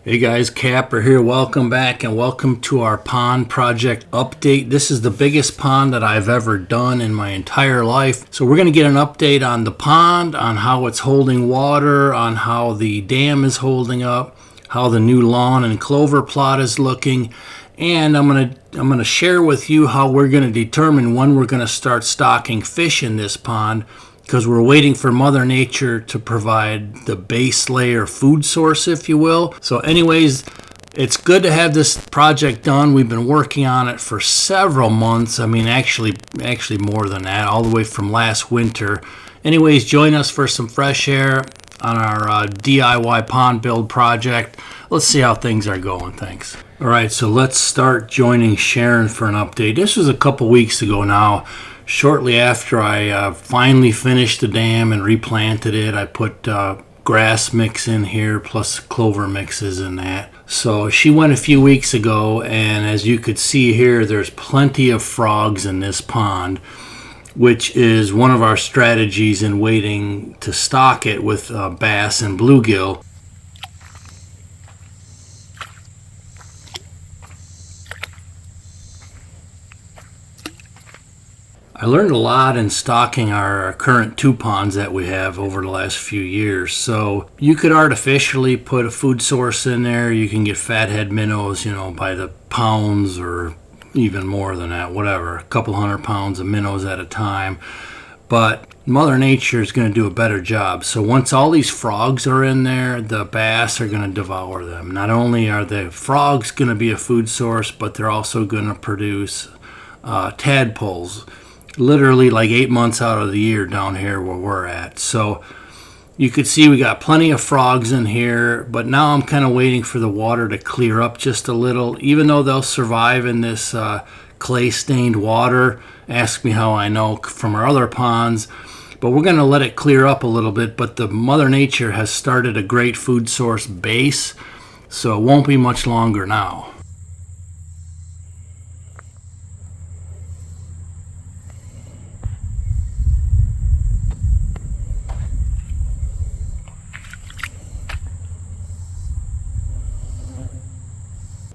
Hey guys, Kapper here. Welcome back and welcome to our pond project update. This is the biggest pond that I've ever done in my entire life. So we're going to get an update on the pond, on how it's holding water, on how the dam is holding up, how the new lawn and clover plot is looking, and I'm going to share with you how we're going to determine when we're going to start stocking fish in this pond, because we're waiting for Mother Nature to provide the base layer food source, if you will. So anyways, it's good to have this project done. We've been working on it for several months. I mean, actually more than that, all the way from last winter. Anyways, join us for some fresh air on our DIY pond build project. Let's see how things are going. Thanks. All right, so let's start joining Sharon for an update. This was a couple weeks ago now. Shortly after I finally finished the dam and replanted it, I put grass mix in here plus clover mixes in that. So she went a few weeks ago, and as you could see here, there's plenty of frogs in this pond, which is one of our strategies in waiting to stock it with bass and bluegill. I learned a lot in stocking our current 2 ponds that we have over the last few years. So you could artificially put a food source in there. You can get fathead minnows, by the pounds or even more than that, whatever, a couple 100 pounds of minnows at a time. But Mother Nature is going to do a better job. So once all these frogs are in there, the bass are going to devour them. Not only are the frogs going to be a food source, but they're also going to produce tadpoles. Literally like 8 months out of the year down here where we're at. So you could see we got plenty of frogs in here, but now I'm kind of waiting for the water to clear up just a little. Even though they'll survive in this clay stained water, ask me how I know from our other ponds, but we're going to let it clear up a little bit. But the Mother Nature has started a great food source base, so it won't be much longer now.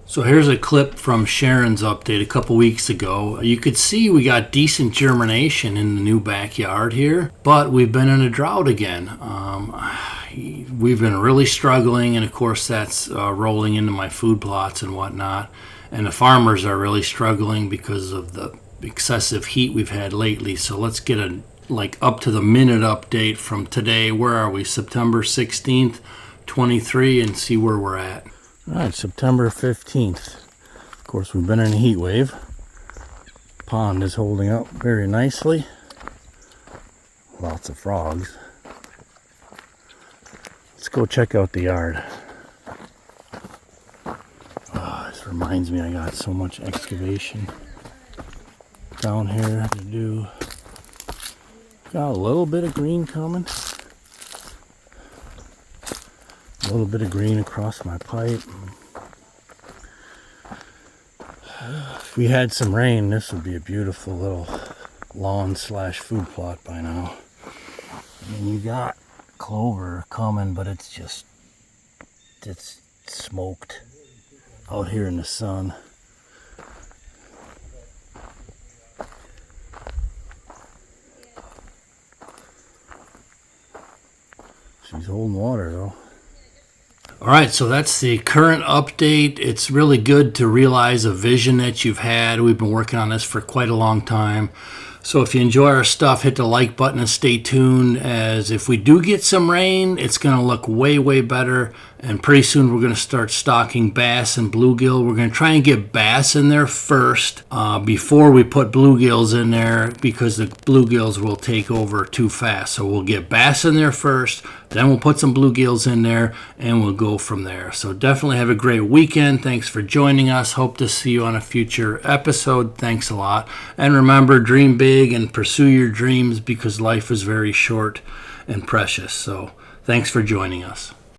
So here's a clip from Sharon's update a couple weeks ago. You could see we got decent germination in the new backyard here, but we've been in a drought again. We've been really struggling, and of course that's rolling into my food plots and whatnot. And the farmers are really struggling because of the excessive heat we've had lately. So let's get a up to the minute update from today. Where are we? September 16th, 23, and see where we're at. All right, September 15th. Of course, we've been in a heat wave. Pond is holding up very nicely. Lots of frogs. Let's go check out the yard. This reminds me I got so much excavation down here to do. Got a little bit of green coming. A little bit of green across my pipe. If we had some rain, this would be a beautiful little lawn / food plot by now. I mean, you got clover coming, but it's smoked out here in the sun. She's holding water though. All right, so that's the current update. It's really good to realize a vision that you've had. We've been working on this for quite a long time. So if you enjoy our stuff, hit the like button and stay tuned, as if we do get some rain, it's going to look way, way better. And pretty soon we're going to start stocking bass and bluegill. We're going to try and get bass in there first before we put bluegills in there, because the bluegills will take over too fast. So we'll get bass in there first, then we'll put some bluegills in there, and we'll go from there. So definitely have a great weekend. Thanks for joining us. Hope to see you on a future episode. Thanks a lot. And remember, dream big and pursue your dreams, because life is very short and precious. So thanks for joining us.